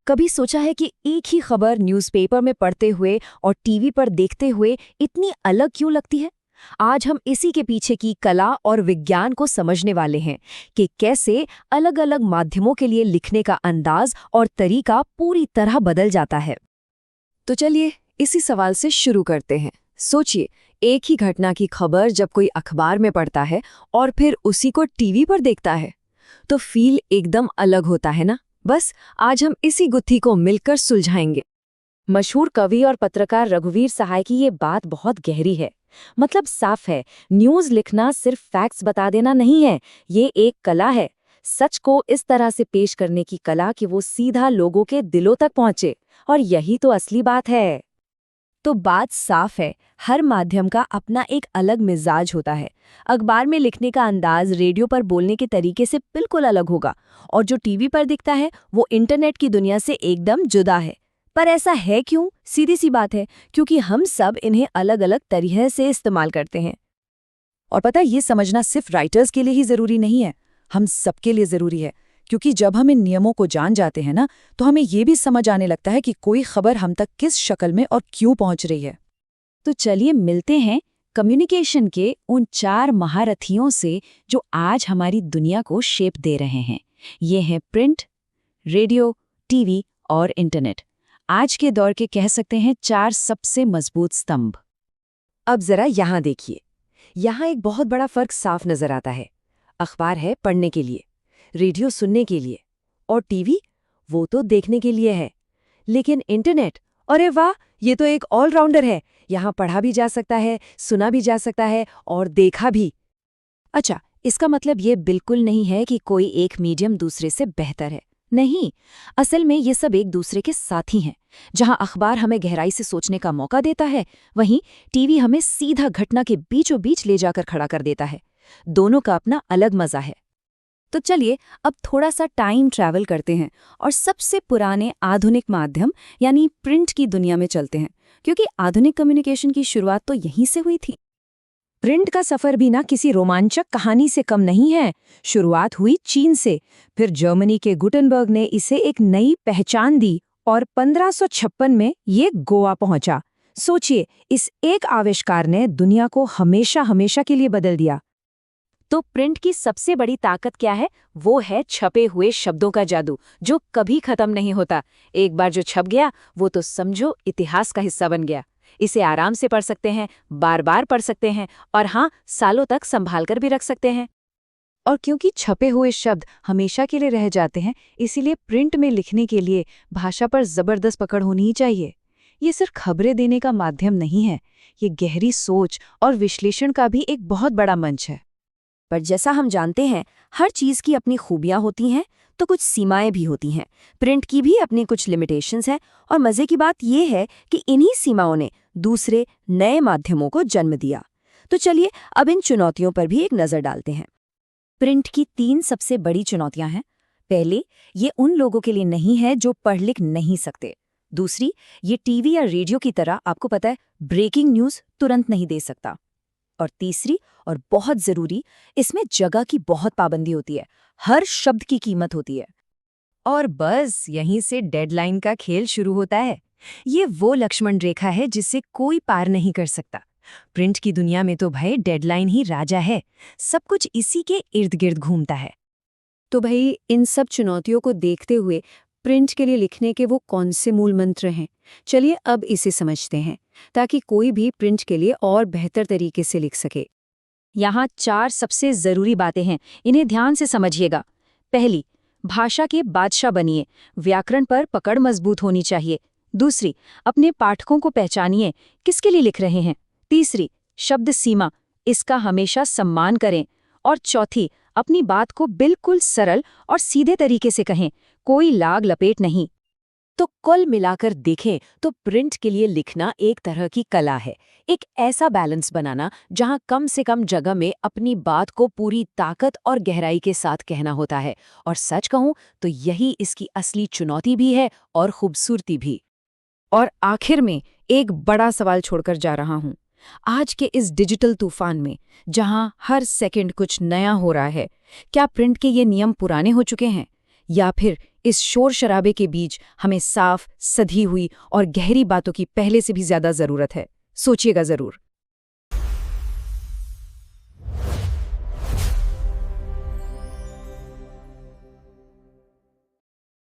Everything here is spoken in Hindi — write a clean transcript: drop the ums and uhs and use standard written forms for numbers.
कभी सोचा है कि एक ही खबर न्यूज़पेपर में पढ़ते हुए और टीवी पर देखते हुए इतनी अलग क्यों लगती है? आज हम इसी के पीछे की कला और विज्ञान को समझने वाले हैं कि कैसे अलग-अलग माध्यमों के लिए लिखने का अंदाज और तरीका पूरी तरह बदल जाता है। तो चलिए इसी सवाल से शुरू करते हैं। सोचिए, एक ही घटना की खबर जब कोई अखबार में पढ़ता है और फिर उसी को टीवी पर देखता है, तो फील एकदम अलग होता है ना? बस आज हम इसी गुत्थी को मिलकर सुलझाएंगे। मशहूर कवि और पत्रकार रघुवीर सहाय की ये बात बहुत गहरी है। मतलब साफ है, न्यूज़ लिखना सिर्फ फैक्ट्स बता देना नहीं है, ये एक कला है। सच को इस तरह से पेश करने की कला कि वो सीधा लोगों के दिलों तक पहुंचे, और यही तो असली बात है। तो बात साफ है, हर माध्यम का अपना एक अलग मिजाज होता है। अखबार में लिखने का अंदाज रेडियो पर बोलने के तरीके से बिल्कुल अलग होगा, और जो टीवी पर दिखता है वो इंटरनेट की दुनिया से एकदम जुदा है। पर ऐसा है क्यों? सीधी सी बात है, क्योंकि हम सब इन्हें अलग अलग तरीके से इस्तेमाल करते हैं। और पता है, ये समझना सिर्फ राइटर्स के लिए ही जरूरी नहीं है, हम सबके लिए जरूरी है। क्योंकि जब हम इन नियमों को जान जाते हैं ना, तो हमें ये भी समझ आने लगता है कि कोई खबर हम तक किस शक्ल में और क्यों पहुंच रही है। तो चलिए मिलते हैं कम्युनिकेशन के उन 4 महारथियों से जो आज हमारी दुनिया को शेप दे रहे हैं। ये हैं प्रिंट, रेडियो, टीवी और इंटरनेट। आज के दौर के कह सकते हैं 4 सबसे मजबूत स्तंभ। अब जरा यहाँ देखिए, यहाँ एक बहुत बड़ा फर्क साफ नजर आता है। अखबार है पढ़ने के लिए, रेडियो सुनने के लिए, और टीवी वो तो देखने के लिए है। लेकिन इंटरनेट, अरे वाह, ये तो एक ऑलराउंडर है। यहाँ पढ़ा भी जा सकता है, सुना भी जा सकता है और देखा भी। अच्छा, इसका मतलब ये बिल्कुल नहीं है कि कोई एक मीडियम दूसरे से बेहतर है। नहीं, असल में ये सब एक दूसरे के साथी हैं। जहाँ अखबार हमें गहराई से सोचने का मौका देता है, वहीं टीवी हमें सीधा घटना के बीचों बीच ले जाकर खड़ा कर देता है। दोनों का अपना अलग मजा है। तो चलिए अब थोड़ा सा टाइम ट्रैवल करते हैं और सबसे पुराने आधुनिक माध्यम यानी प्रिंट की दुनिया में चलते हैं, क्योंकि आधुनिक कम्युनिकेशन की शुरुआत तो यहीं से हुई थी। प्रिंट का सफर भी ना किसी रोमांचक कहानी से कम नहीं है। शुरुआत हुई चीन से, फिर जर्मनी के गुटेनबर्ग ने इसे एक नई पहचान दी और 1556 में ये गोवा पहुंचा। सोचिए, इस एक आविष्कार ने दुनिया को हमेशा हमेशा के लिए बदल दिया। तो प्रिंट की सबसे बड़ी ताकत क्या है? वो है छपे हुए शब्दों का जादू, जो कभी खत्म नहीं होता। एक बार जो छप गया, वो तो समझो इतिहास का हिस्सा बन गया। इसे आराम से पढ़ सकते हैं, बार बार पढ़ सकते हैं, और हाँ, सालों तक संभाल कर भी रख सकते हैं। और क्योंकि छपे हुए शब्द हमेशा के लिए रह जाते हैं, इसीलिए प्रिंट में लिखने के लिए भाषा पर जबरदस्त पकड़ होनी ही चाहिए। ये सिर्फ खबरें देने का माध्यम नहीं है, ये गहरी सोच और विश्लेषण का भी एक बहुत बड़ा मंच है। पर जैसा हम जानते हैं, हर चीज़ की अपनी खूबियां होती हैं, तो कुछ सीमाएं भी होती हैं। प्रिंट की भी अपनी कुछ लिमिटेशंस हैं, और मज़े की बात यह है कि इन्हीं सीमाओं ने दूसरे नए माध्यमों को जन्म दिया। तो चलिए अब इन चुनौतियों पर भी एक नज़र डालते हैं। प्रिंट की 3 सबसे बड़ी चुनौतियां हैं। पहले, ये उन लोगों के लिए नहीं है जो पढ़ लिख नहीं सकते। दूसरी, ये टीवी या रेडियो की तरह, आपको पता है, ब्रेकिंग न्यूज़ तुरंत नहीं दे सकता। और तीसरी और बहुत ज़रूरी, इसमें जगह की बहुत पाबंदी होती है, हर शब्द की कीमत होती है। और बस यहीं से डेडलाइन का खेल शुरू होता है। ये वो लक्ष्मण रेखा है जिसे कोई पार नहीं कर सकता। प्रिंट की दुनिया में तो भाई डेडलाइन ही राजा है, सब कुछ इसी के इर्द गिर्द घूमता है। तो भाई इन सब चुनौतियों को देखते हुए प्रिंट के लिए लिखने के वो कौन से मूल मंत्र हैं? चलिए अब इसे समझते हैं, ताकि कोई भी प्रिंट के लिए और बेहतर तरीके से लिख सके। यहाँ 4 सबसे ज़रूरी बातें हैं, इन्हें ध्यान से समझिएगा। पहली, भाषा के बादशाह बनिए, व्याकरण पर पकड़ मजबूत होनी चाहिए। दूसरी, अपने पाठकों को पहचानिए, किसके लिए लिख रहे हैं। तीसरी, शब्द सीमा, इसका हमेशा सम्मान करें। और चौथी, अपनी बात को बिल्कुल सरल और सीधे तरीके से कहें, कोई लाग लपेट नहीं। तो कुल मिलाकर देखें तो प्रिंट के लिए लिखना एक तरह की कला है, एक ऐसा बैलेंस बनाना जहां कम से कम जगह में अपनी बात को पूरी ताकत और गहराई के साथ कहना होता है। और सच कहूं तो यही इसकी असली चुनौती भी है और खूबसूरती भी। और आखिर में एक बड़ा सवाल छोड़कर जा रहा हूं। आज के इस डिजिटल तूफान में, जहां हर सेकंड कुछ नया हो रहा है, क्या प्रिंट के ये नियम पुराने हो चुके हैं, या फिर इस शोर शराबे के बीच हमें साफ, सधी हुई और गहरी बातों की पहले से भी ज्यादा जरूरत है। सोचिएगा जरूर।